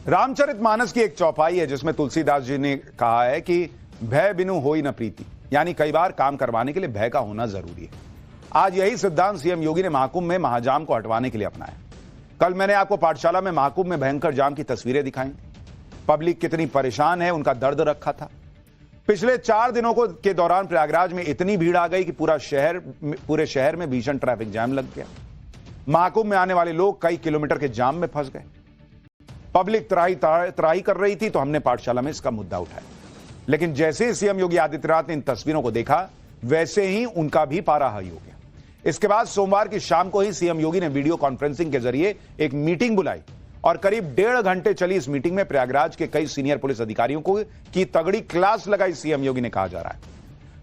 रामचरितमानस की एक चौपाई है जिसमें तुलसीदास जी ने कहा है कि भय बिनु होई न प्रीति, यानी कई बार काम करवाने के लिए भय का होना जरूरी है। आज यही सिद्धांत सीएम योगी ने महाकुंभ में महाजाम को हटवाने के लिए अपनाया। कल मैंने आपको पाठशाला में महाकुंभ में भयंकर जाम की तस्वीरें दिखाई। पब्लिक कितनी परेशान है उनका दर्द रखा था। पिछले 4 दिनों के दौरान प्रयागराज में इतनी भीड़ आ गई कि पूरे शहर में भीषण ट्रैफिक जाम लग गया। महाकुंभ में आने वाले लोग कई किलोमीटर के जाम में फंस गए। पब्लिक त्राही कर रही थी तो हमने पाठशाला में इसका मुद्दा उठाया। लेकिन जैसे ही सीएम योगी आदित्यनाथ ने इन तस्वीरों को देखा वैसे ही उनका भी पारा हाई हो गया। इसके बाद सोमवार की शाम को ही सीएम योगी ने वीडियो कॉन्फ्रेंसिंग के जरिए एक मीटिंग बुलाई और करीब 1.5 घंटे चली इस मीटिंग में प्रयागराज के कई सीनियर पुलिस अधिकारियों को की तगड़ी क्लास लगाई सीएम योगी ने, कहा जा रहा है।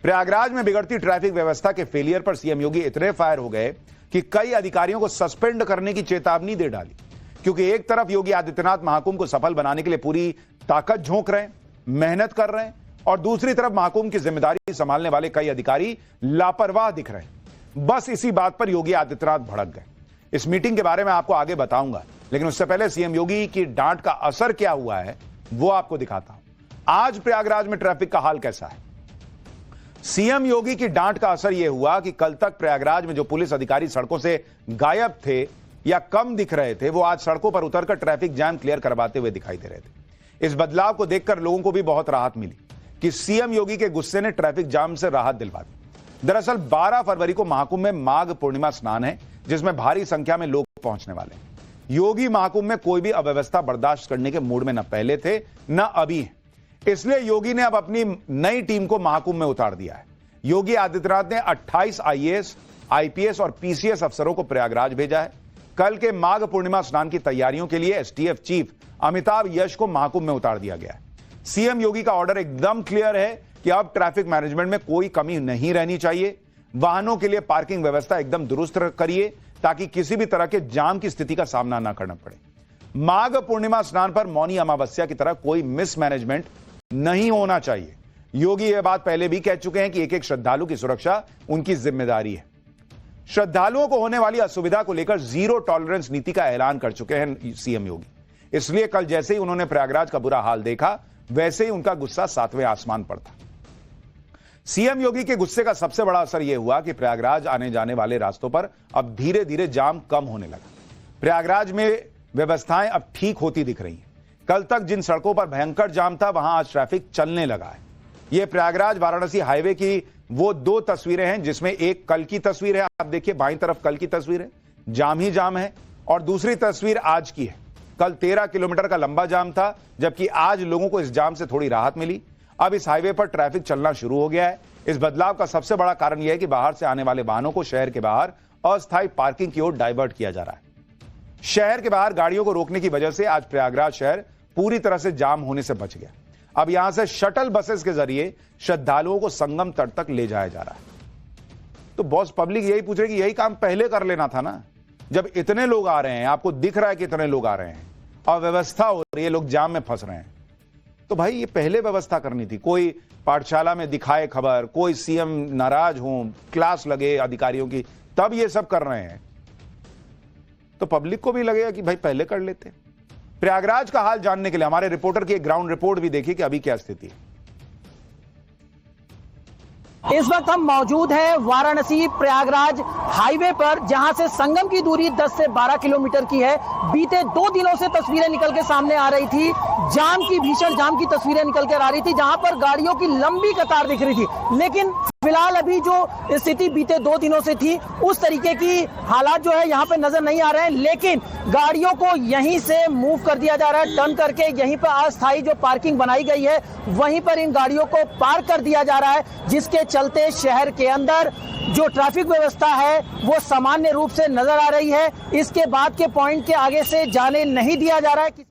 प्रयागराज में बिगड़ती ट्रैफिक व्यवस्था के फेलियर पर सीएम योगी इतने फायर हो गए कि कई अधिकारियों को सस्पेंड करने की चेतावनी दे डाली, क्योंकि एक तरफ योगी आदित्यनाथ महाकुंभ को सफल बनाने के लिए पूरी ताकत झोंक रहे हैं, मेहनत कर रहे हैं, और दूसरी तरफ महाकुंभ की जिम्मेदारी संभालने वाले कई अधिकारी लापरवाह दिख रहे हैं। बस इसी बात पर योगी आदित्यनाथ भड़क गए। इस मीटिंग के बारे में आपको आगे बताऊंगा, लेकिन उससे पहले सीएम योगी की डांट का असर क्या हुआ है वो आपको दिखाता हूं। आज प्रयागराज में ट्रैफिक का हाल कैसा है। सीएम योगी की डांट का असर यह हुआ कि कल तक प्रयागराज में जो पुलिस अधिकारी सड़कों से गायब थे या कम दिख रहे थे, वो आज सड़कों पर उतरकर ट्रैफिक जाम क्लियर करवाते हुए दिखाई दे रहे थे। इस बदलाव को देखकर लोगों को भी बहुत राहत मिली कि सीएम योगी के गुस्से ने ट्रैफिक जाम से राहत दिलवा दी। दरअसल 12 फरवरी को महाकुंभ में माघ पूर्णिमा स्नान है, जिसमें भारी संख्या में लोग पहुंचने वाले हैं। योगी महाकुंभ में कोई भी अव्यवस्था बर्दाश्त करने के मूड में न पहले थे न अभी हैं। इसलिए योगी ने अब अपनी नई टीम को महाकुंभ में उतार दिया है। योगी आदित्यनाथ ने 28 आईएएस, आईपीएस और पीसीएस अफसरों को प्रयागराज भेजा है। कल के माघ पूर्णिमा स्नान की तैयारियों के लिए एसटीएफ चीफ अमिताभ यश को महाकुंभ में उतार दिया गया है। सीएम योगी का ऑर्डर एकदम क्लियर है कि अब ट्रैफिक मैनेजमेंट में कोई कमी नहीं रहनी चाहिए। वाहनों के लिए पार्किंग व्यवस्था एकदम दुरुस्त करिए ताकि किसी भी तरह के जाम की स्थिति का सामना न करना पड़े। माघ पूर्णिमा स्नान पर मौनी अमावस्या की तरह कोई मिसमैनेजमेंट नहीं होना चाहिए। योगी यह बात पहले भी कह चुके हैं कि एक श्रद्धालु की सुरक्षा उनकी जिम्मेदारी है। श्रद्धालुओं को होने वाली असुविधा को लेकर जीरो टॉलरेंस नीति का ऐलान कर चुके हैं सीएम योगी। इसलिए कल जैसे ही उन्होंने प्रयागराज का बुरा हाल देखा वैसे ही उनका गुस्सा 7वें आसमान पर था। सीएम योगी के गुस्से का सबसे बड़ा असर यह हुआ कि प्रयागराज आने जाने वाले रास्तों पर अब धीरे धीरे जाम कम होने लगा। प्रयागराज में व्यवस्थाएं अब ठीक होती दिख रही हैं। कल तक जिन सड़कों पर भयंकर जाम था वहां आज ट्रैफिक चलने लगा है। यह प्रयागराज वाराणसी हाईवे की वो 2 तस्वीरें हैं, जिसमें एक कल की तस्वीर है, आप देखिए बाईं तरफ कल की तस्वीर है, जाम ही जाम है, और दूसरी तस्वीर आज की है। कल 13 किलोमीटर का लंबा जाम था, जबकि आज लोगों को इस जाम से थोड़ी राहत मिली। अब इस हाईवे पर ट्रैफिक चलना शुरू हो गया है। इस बदलाव का सबसे बड़ा कारण यह है कि बाहर से आने वाले वाहनों को शहर के बाहर अस्थायी पार्किंग की ओर डाइवर्ट किया जा रहा है। शहर के बाहर गाड़ियों को रोकने की वजह से आज प्रयागराज शहर पूरी तरह से जाम होने से बच गया। अब यहां से शटल बसेस के जरिए श्रद्धालुओं को संगम तट तक ले जाया जा रहा है। तो बॉस, पब्लिक यही पूछ रही कि यही काम पहले कर लेना था ना। जब इतने लोग आ रहे हैं, आपको दिख रहा है कि इतने लोग आ रहे हैं, अव्यवस्था हो रही है, लोग जाम में फंस रहे हैं, तो भाई ये पहले व्यवस्था करनी थी। कोई पाठशाला में दिखाए खबर, कोई सीएम नाराज हो, क्लास लगे अधिकारियों की, तब ये सब कर रहे हैं। तो पब्लिक को भी लगेगा कि भाई पहले कर लेते। प्रयागराज का हाल जानने के लिए हमारे रिपोर्टर की एक ग्राउंड रिपोर्ट भी देखिए कि अभी क्या स्थिति है। इस वक्त हम मौजूद हैं वाराणसी प्रयागराज हाईवे पर, जहां से संगम की दूरी 10 से 12 किलोमीटर की है। बीते 2 दिनों से तस्वीरें निकल के सामने आ रही थी, जाम की, भीषण जाम की तस्वीरें निकल कर आ रही थी, जहां पर गाड़ियों की लंबी कतार दिख रही थी। लेकिन फिलहाल अभी जो स्थिति बीते 2 दिनों से थी उस तरीके की हालात जो है यहाँ पे नजर नहीं आ रहे हैं। लेकिन गाड़ियों को यहीं से मूव कर दिया जा रहा है, टर्न करके यहीं पर अस्थायी जो पार्किंग बनाई गई है वहीं पर इन गाड़ियों को पार्क कर दिया जा रहा है, जिसके चलते शहर के अंदर जो ट्रैफिक व्यवस्था है वो सामान्य रूप से नजर आ रही है। इसके बाद के पॉइंट के आगे से जाने नहीं दिया जा रहा है।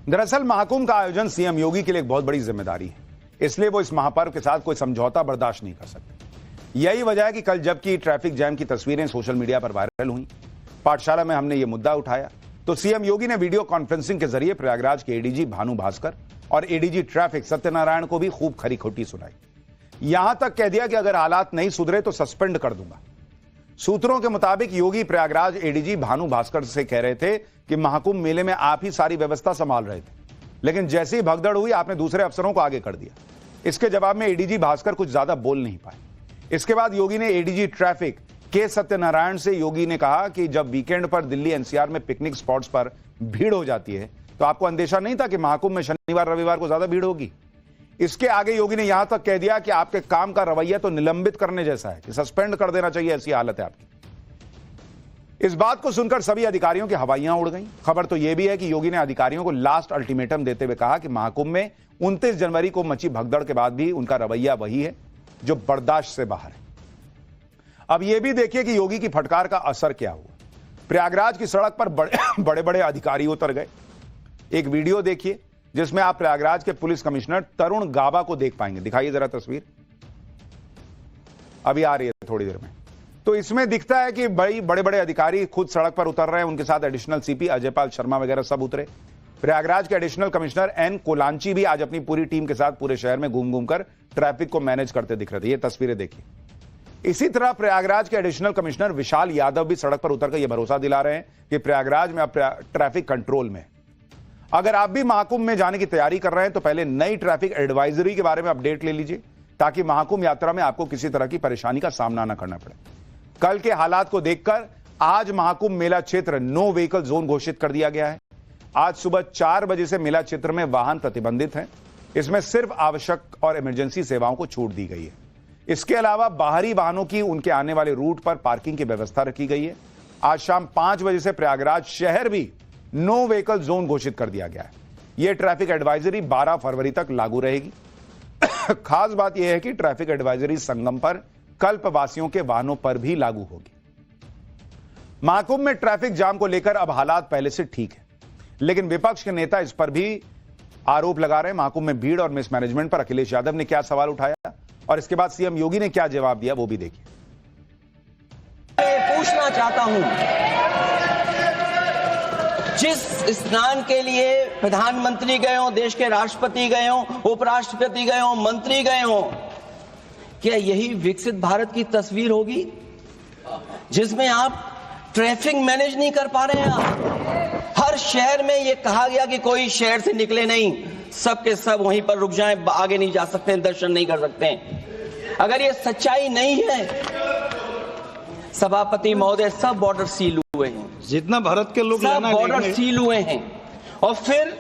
दरअसल महाकुंभ का आयोजन सीएम योगी के लिए एक बहुत बड़ी जिम्मेदारी है, इसलिए वो इस महापर्व के साथ कोई समझौता बर्दाश्त नहीं कर सकते। यही वजह है कि कल जबकि ट्रैफिक जैम की तस्वीरें सोशल मीडिया पर वायरल हुई, पाठशाला में हमने ये मुद्दा उठाया तो सीएम योगी ने वीडियो कॉन्फ्रेंसिंग के जरिए प्रयागराज के एडीजी भानु भास्कर और एडीजी ट्रैफिक सत्यनारायण को भी खूब खरी खोटी सुनाई। यहां तक कह दिया कि अगर हालात नहीं सुधरे तो सस्पेंड कर दूंगा। सूत्रों के मुताबिक योगी प्रयागराज एडीजी भानु भास्कर से कह रहे थे कि महाकुंभ मेले में आप ही सारी व्यवस्था संभाल रहे थे, लेकिन जैसे ही भगदड़ हुई आपने दूसरे अफसरों को आगे कर दिया। इसके जवाब में एडीजी भास्कर कुछ ज्यादा बोल नहीं पाए। इसके बाद योगी ने एडीजी ट्रैफिक के सत्यनारायण से योगी ने कहा कि जब वीकेंड पर दिल्ली एनसीआर में पिकनिक स्पॉट्स पर भीड़ हो जाती है तो आपको अंदेशा नहीं था कि महाकुंभ में शनिवार रविवार को ज्यादा भीड़ होगी। इसके आगे योगी ने यहां तक कह दिया कि आपके काम का रवैया तो निलंबित करने जैसा है कि सस्पेंड कर देना चाहिए, ऐसी हालत है आपकी। इस बात को सुनकर सभी अधिकारियों की हवाइयां उड़ गईं। खबर तो यह भी है कि योगी ने अधिकारियों को लास्ट अल्टीमेटम देते हुए कहा कि महाकुंभ में 29 जनवरी को मची भगदड़ के बाद भी उनका रवैया वही है जो बर्दाश्त से बाहर है। अब यह भी देखिए कि योगी की फटकार का असर क्या हुआ। प्रयागराज की सड़क पर बड़े बड़े अधिकारी उतर गए। एक वीडियो देखिए जिसमें आप प्रयागराज के पुलिस कमिश्नर तरुण गाबा को देख पाएंगे। दिखाइए जरा तस्वीर, अभी आ रही है थोड़ी देर में। तो इसमें दिखता है कि बड़े बड़े अधिकारी खुद सड़क पर उतर रहे हैं, उनके साथ एडिशनल सीपी अजयपाल शर्मा वगैरह सब उतरे। प्रयागराज के एडिशनल कमिश्नर एन कोलांची भी आज अपनी पूरी टीम के साथ पूरे शहर में घूम घूमकर ट्रैफिक को मैनेज करते दिख रहे थे। ये तस्वीरें देखिए। इसी तरह प्रयागराज के एडिशनल कमिश्नर विशाल यादव भी सड़क पर उतरकर यह भरोसा दिला रहे हैं कि प्रयागराज में अब ट्रैफिक कंट्रोल में। अगर आप भी महाकुंभ में जाने की तैयारी कर रहे हैं तो पहले नई ट्रैफिक एडवाइजरी के बारे में अपडेट ले लीजिए ताकि महाकुंभ यात्रा में आपको किसी तरह की परेशानी का सामना न करना पड़े। कल के हालात को देखकर आज महाकुंभ मेला क्षेत्र नो व्हीकल जोन घोषित कर दिया गया है। आज सुबह 4 बजे से मेला क्षेत्र में वाहन प्रतिबंधित हैं। इसमें सिर्फ आवश्यक और इमरजेंसी सेवाओं को छूट दी गई है। इसके अलावा बाहरी वाहनों की उनके आने वाले रूट पर पार्किंग की व्यवस्था रखी गई है। आज शाम 5 बजे से प्रयागराज शहर भी नो व्हीकल जोन घोषित कर दिया गया है। यह ट्रैफिक एडवाइजरी 12 फरवरी तक लागू रहेगी। खास बात यह है कि ट्रैफिक एडवाइजरी संगम पर कल्पवासियों के वाहनों पर भी लागू होगी। महाकुंभ में ट्रैफिक जाम को लेकर अब हालात पहले से ठीक है, लेकिन विपक्ष के नेता इस पर भी आरोप लगा रहे हैं। महाकुंभ में भीड़ और मिसमैनेजमेंट पर अखिलेश यादव ने क्या सवाल उठाया और इसके बाद सीएम योगी ने क्या जवाब दिया वो भी देखिए। पूछना चाहता हूं, जिस स्नान के लिए प्रधानमंत्री गए हो, देश के राष्ट्रपति गए हो, उपराष्ट्रपति गए हो, मंत्री गए हो, क्या यही विकसित भारत की तस्वीर होगी जिसमें आप ट्रैफिक मैनेज नहीं कर पा रहे हैं? आप हर शहर में यह कहा गया कि कोई शहर से निकले नहीं, सबके सब वहीं पर रुक जाएं, आगे नहीं जा सकते, दर्शन नहीं कर सकते। अगर ये सच्चाई नहीं है, सभापति महोदय, सब बॉर्डर सील हुए हैं, जितना भारत के लोग सब बॉर्डर सील हुए हैं, और फिर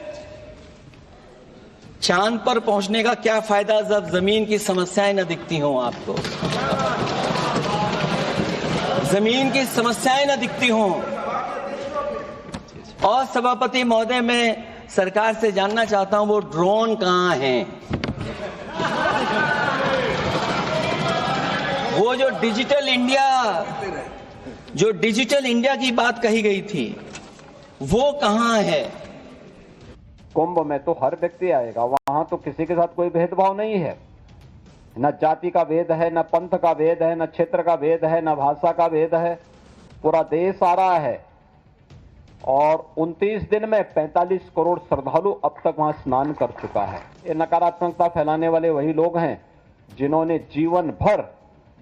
चांद पर पहुंचने का क्या फायदा जब जमीन की समस्याएं न दिखती हों आपको, जमीन की समस्याएं न दिखती हों। और सभापति महोदय, मैं सरकार से जानना चाहता हूं वो ड्रोन कहां हैं? वो जो डिजिटल इंडिया की बात कही गई थी वो कहां है? कुंभ में तो हर व्यक्ति आएगा, वहां तो किसी के साथ कोई भेदभाव नहीं है, न जाति का भेद है, न पंथ का भेद है, न क्षेत्र का भेद है, न भाषा का भेद है। पूरा देश आ रहा है और 29 दिन में 45 करोड़ श्रद्धालु अब तक वहां स्नान कर चुका है। ये नकारात्मकता फैलाने वाले वही लोग हैं जिन्होंने जीवन भर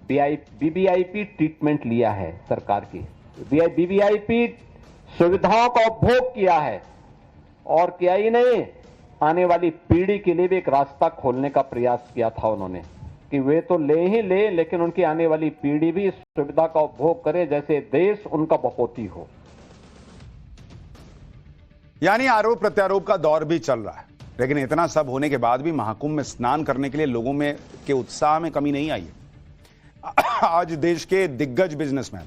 बीबीआईपी ट्रीटमेंट लिया है, सरकार की बीबीआईपी सुविधाओं का उपभोग किया है, और किया ही नहीं, आने वाली पीढ़ी के लिए भी एक रास्ता खोलने का प्रयास किया था उन्होंने कि वे तो ले ही ले, लेकिन उनकी आने वाली पीढ़ी भी इस सुविधा का उपभोग करे जैसे देश उनका बहुती हो। यानी आरोप प्रत्यारोप का दौर भी चल रहा है, लेकिन इतना सब होने के बाद भी महाकुंभ में स्नान करने के लिए लोगों में के उत्साह में कमी नहीं आई है। आज देश के दिग्गज बिजनेसमैन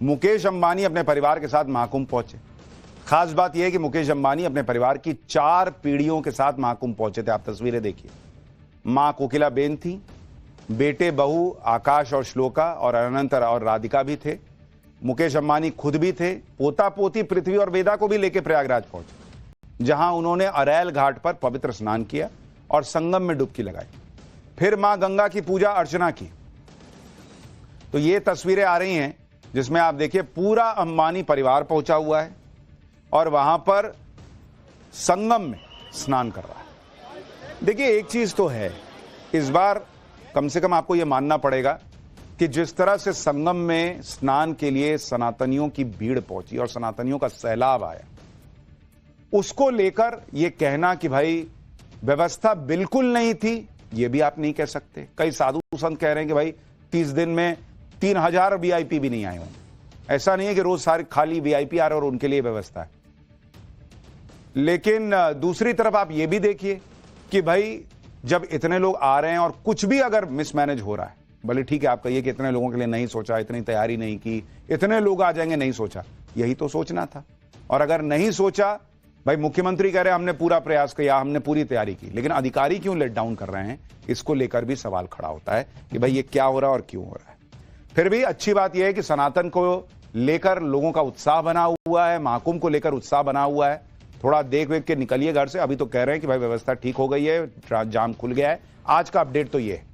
मुकेश अंबानी अपने परिवार के साथ महाकुंभ पहुंचे। खास बात यह है कि मुकेश अंबानी अपने परिवार की 4 पीढ़ियों के साथ महाकुंभ पहुंचे थे। आप तस्वीरें देखिए। मां कोकिला बेन थी, बेटे बहू आकाश और श्लोका और अनंत और राधिका भी थे। मुकेश अंबानी खुद भी थे। पोता पोती पृथ्वी और वेदा को भी लेकर प्रयागराज पहुंचे, जहां उन्होंने अरैल घाट पर पवित्र स्नान किया और संगम में डुबकी लगाई। फिर मां गंगा की पूजा अर्चना की। तो ये तस्वीरें आ रही हैं जिसमें आप देखिए पूरा अंबानी परिवार पहुंचा हुआ है और वहां पर संगम में स्नान कर रहा है। देखिए एक चीज तो है, इस बार कम से कम आपको यह मानना पड़ेगा कि जिस तरह से संगम में स्नान के लिए सनातनियों की भीड़ पहुंची और सनातनियों का सैलाब आया, उसको लेकर यह कहना कि भाई व्यवस्था बिल्कुल नहीं थी, यह भी आप नहीं कह सकते। कई साधु संत कह रहे हैं कि भाई 30 दिन में 3000 वीआईपी भी नहीं आए होंगे। ऐसा नहीं है कि रोज सारे खाली वीआईपी आ रहे और उनके लिए व्यवस्था है। लेकिन दूसरी तरफ आप यह भी देखिए कि भाई जब इतने लोग आ रहे हैं और कुछ भी अगर मिसमैनेज हो रहा है, भले ठीक है आप कहिए कि इतने लोगों के लिए नहीं सोचा, इतनी तैयारी नहीं की, इतने लोग आ जाएंगे, नहीं सोचा, यही तो सोचना था। और अगर नहीं सोचा, भाई मुख्यमंत्री कह रहे हैं हमने पूरा प्रयास किया, हमने पूरी तैयारी की, लेकिन अधिकारी क्यों लेट डाउन कर रहे हैं, इसको लेकर भी सवाल खड़ा होता है कि भाई ये क्या हो रहा है और क्यों हो रहा है। फिर भी अच्छी बात यह है कि सनातन को लेकर लोगों का उत्साह बना हुआ है, महाकुंभ को लेकर उत्साह बना हुआ है। थोड़ा देख वेख के निकलिए घर से। अभी तो कह रहे हैं कि भाई व्यवस्था ठीक हो गई है, जाम खुल गया है। आज का अपडेट तो ये है।